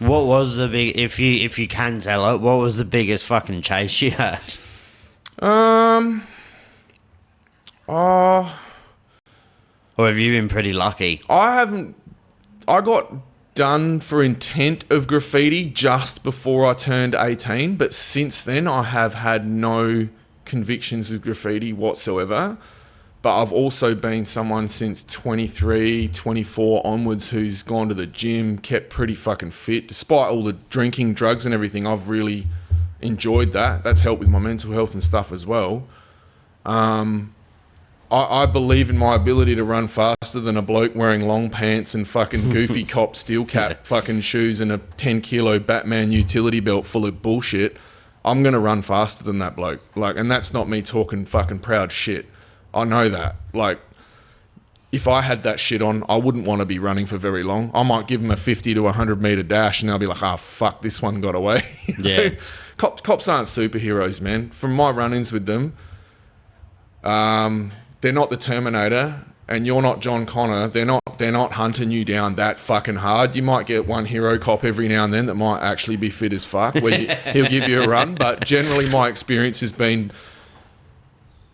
What was the big? If you can tell it, what was the biggest fucking chase you had? Oh, Or have you been pretty lucky? I haven't. I got done for intent of graffiti just before I turned 18, but since then I have had no convictions of graffiti whatsoever. But I've also been someone since 23, 24 onwards who's gone to the gym, kept pretty fucking fit. Despite all the drinking, drugs and everything, I've really enjoyed that. That's helped with my mental health and stuff as well. I believe in my ability to run faster than a bloke wearing long pants and fucking goofy cop steel cap fucking shoes and a 10 kilo Batman utility belt full of bullshit. I'm going to run faster than that bloke. Like, and that's not me talking fucking proud shit. I know that. Like, if I had that shit on, I wouldn't want to be running for very long. I might give them a 50 to 100 meter dash and they'll be like, oh, fuck, this one got away. Yeah. Cops aren't superheroes, man. From my run-ins with them, they're not the Terminator and you're not John Connor. They're not hunting you down that fucking hard. You might get one hero cop every now and then that might actually be fit as fuck where he'll give you a run. But generally my experience has been,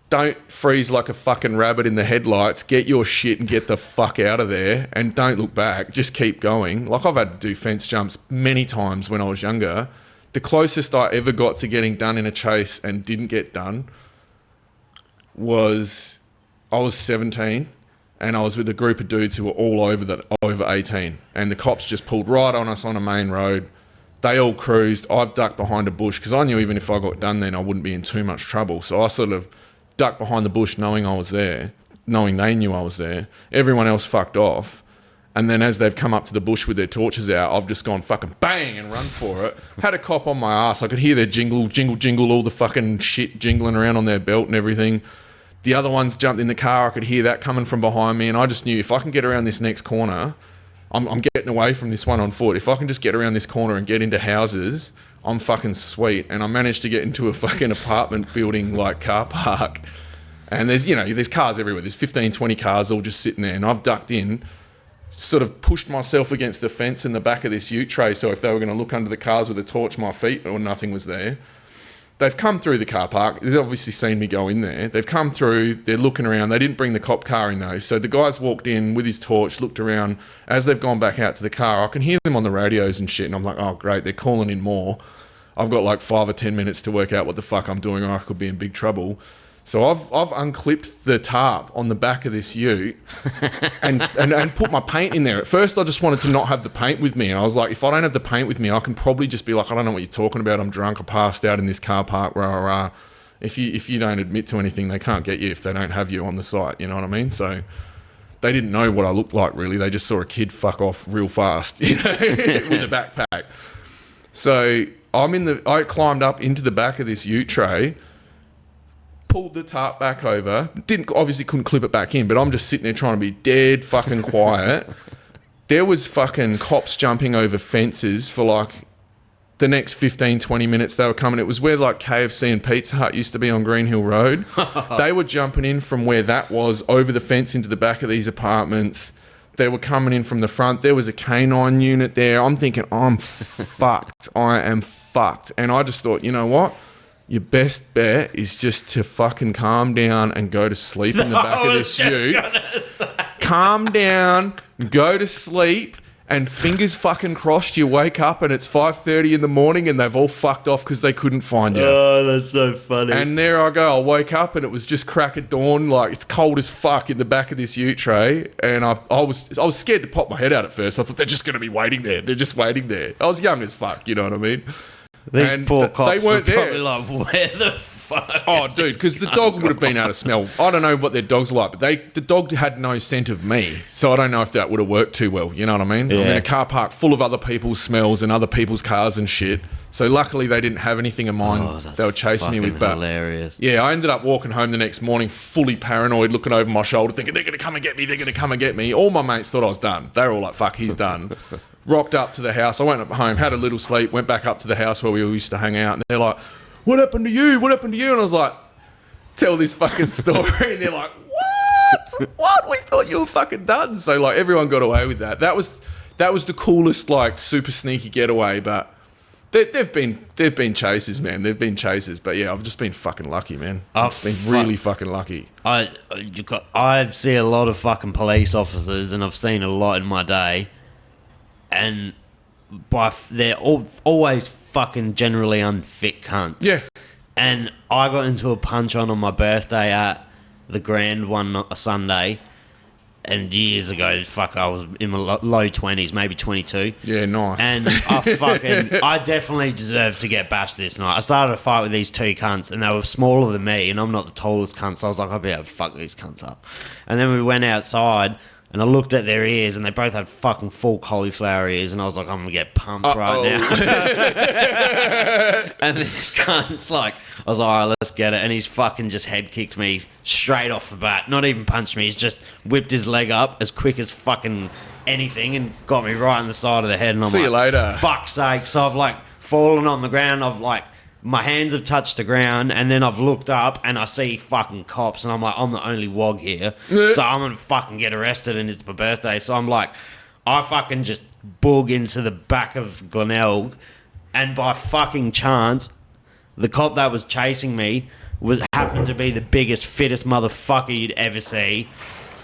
don't freeze like a fucking rabbit in the headlights. Get your shit and get the fuck out of there and don't look back. Just keep going. Like, I've had to do fence jumps many times when I was younger. The closest I ever got to getting done in a chase and didn't get done was I was 17 and I was with a group of dudes who were all over 18, and the cops just pulled right on us on a main road. They all cruised. I've ducked behind a bush because I knew even if I got done then I wouldn't be in too much trouble. So I sort of ducked behind the bush knowing I was there, knowing they knew I was there. Everyone else fucked off. And then as they've come up to the bush with their torches out, I've just gone fucking bang and run for it. Had a cop on my ass. I could hear their jingle, all the fucking shit jingling around on their belt and everything. The other ones jumped in the car. I could hear that coming from behind me. And I just knew if I can get around this next corner, I'm getting away from this one on foot. If I can just get around this corner and get into houses, I'm fucking sweet. And I managed to get into a fucking apartment building like car park. And there's cars everywhere. There's 15, 20 cars all just sitting there. And I've ducked in, sort of pushed myself against the fence in the back of this ute tray. So if they were going to look under the cars with a torch, my feet or nothing was there. They've come through the car park. They've obviously seen me go in there. They've come through. They're looking around. They didn't bring the cop car in though. So the guy's walked in with his torch, looked around. As they've gone back out to the car, I can hear them on the radios and shit. And I'm like, oh, great. They're calling in more. I've got like 5 or 10 minutes to work out what the fuck I'm doing or I could be in big trouble. So I've unclipped the tarp on the back of this ute and put my paint in there. At first, I just wanted to not have the paint with me. And I was like, if I don't have the paint with me, I can probably just be like, I don't know what you're talking about. I'm drunk. I passed out in this car park. Rah, rah, rah. If you don't admit to anything, they can't get you if they don't have you on the site. You know what I mean? So they didn't know what I looked like, really. They just saw a kid fuck off real fast, with a backpack. So I climbed up into the back of this ute tray, pulled the tarp back over, obviously couldn't clip it back in, but I'm just sitting there trying to be dead fucking quiet. There was fucking cops jumping over fences for like the next 15, 20 minutes they were coming. It was where like KFC and Pizza Hut used to be on Green Hill Road. They were jumping in from where that was over the fence into the back of these apartments. They were coming in from the front. There was a canine unit there. I'm thinking, I'm fucked. I am fucked. And I just thought, you know what? Your best bet is just to fucking calm down and go to sleep in the back of this ute. Calm down, go to sleep, and fingers fucking crossed you wake up and it's 5:30 in the morning and they've all fucked off because they couldn't find you. Oh, that's so funny. And there I go. I woke up and it was just crack of dawn. Like, it's cold as fuck in the back of this ute tray. And I was scared to pop my head out at first. I thought they're just going to be waiting there. They're just waiting there. I was young as fuck, you know what I mean? These poor cops they weren't were there. probably like, where the fuck? Oh, dude, because the dog would have been able to smell. I don't know what their dog's like, but the dog had no scent of me. So I don't know if that would have worked too well. You know what I mean? Yeah. I'm in a car park full of other people's smells and other people's cars and shit. So luckily they didn't have anything in mind they were chasing me with. But hilarious. Yeah, I ended up walking home the next morning fully paranoid, looking over my shoulder, thinking they're going to come and get me. They're going to come and get me. All my mates thought I was done. They were all like, fuck, he's done. Rocked up to the house. I went up home, had a little sleep, went back up to the house where we all used to hang out. And they're like, what happened to you? What happened to you? And I was like, tell this fucking story. And they're like, what? We thought you were fucking done. So like everyone got away with that. that was the coolest, like, super sneaky getaway. But they've been chasers, man. They've been chasers. But yeah, I've just been fucking lucky, man. I've just been really fucking lucky. I've seen a lot of fucking police officers, and I've seen a lot in my day, and they're always fucking generally unfit cunts. Yeah. And I got into a punch on my birthday at the Grand a Sunday. And years ago, I was in my low 20s, maybe 22. Yeah, nice. And I definitely deserved to get bashed this night. I started a fight with these two cunts, and they were smaller than me, and I'm not the tallest cunt, so I was like, I'll be able to fuck these cunts up. And then we went outside, and I looked at their ears, and they both had fucking full cauliflower ears, and I was like, I'm going to get pumped right now. And this cunt's like, I was like, all right, let's get it. And he's fucking just head kicked me straight off the bat. Not even punched me. He's just whipped his leg up as quick as fucking anything and got me right in the side of the head. And I'm See you later. Fuck's sake. So I've like fallen on the ground. I've like, my hands have touched the ground, and then I've looked up and I see fucking cops, and I'm like, I'm the only wog here. So I'm going to fucking get arrested, and it's my birthday. So I'm like, I fucking just boog into the back of Glenelg, and by fucking chance, the cop that was chasing me happened to be the biggest, fittest motherfucker you'd ever see.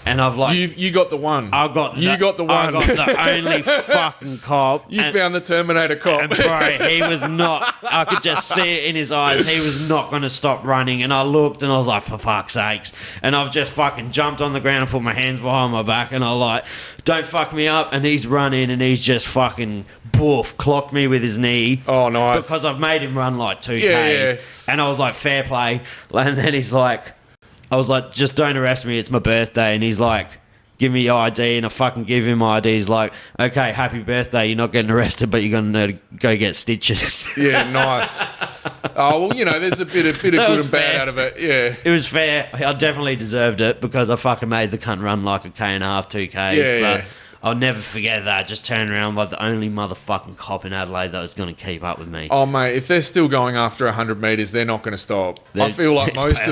And I've like... You got the one. I got the only fucking cop. You found the Terminator cop. And bro, he was not... I could just see it in his eyes. He was not going to stop running. And I looked and I was like, for fuck's sakes. And I've just fucking jumped on the ground and put my hands behind my back. And I like, don't fuck me up. And he's running and he's just fucking clocked me with his knee. Oh, nice. Because I've made him run like 2Ks. Yeah. And I was like, fair play. And then he's like... I was like, just don't arrest me, it's my birthday. And he's like, give me your ID. And I fucking give him my ID. He's like, okay, happy birthday. You're not getting arrested, but you're going to go get stitches. Yeah, nice. Oh, well, there's a bit of good and bad out of it. Yeah. It was fair. I definitely deserved it because I fucking made the cunt run like 1.5K, 2Ks. Yeah, but I'll never forget that. Just turn around like the only motherfucking cop in Adelaide that was going to keep up with me. Oh, mate, if they're still going after 100 metres, they're not going to stop. I feel like most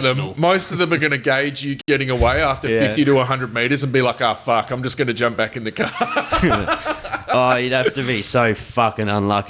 of them are going to gauge you getting away after 50 to 100 metres and be like, oh, fuck, I'm just going to jump back in the car. Oh, you'd have to be so fucking unlucky.